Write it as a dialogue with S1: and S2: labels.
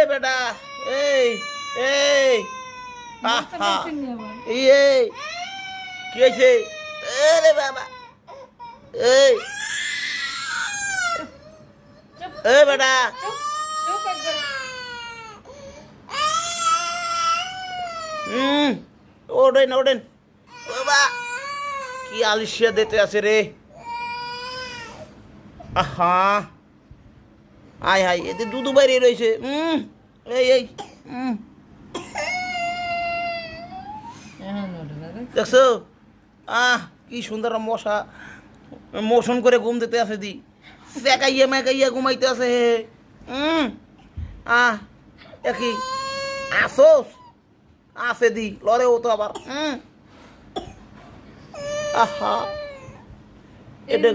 S1: বেটা এই এই আহা এই কি হয়েছে আরে বাবা এই এই বেটা ওঠেন ওঠেন বাবা কি আলিশিয়া দিতে আছে রে আহা আয় হাই এতে দুধু বাইরে রয়েছে এই এই দেখছো কি সুন্দর মশা মোশন করে ঘুম দিতে আছে দি ফেকাইয়া মেকাইয়া ঘুমাইতে আছে হে একই আসোস আছে দি লড়ে ও তো আবার আহা এটা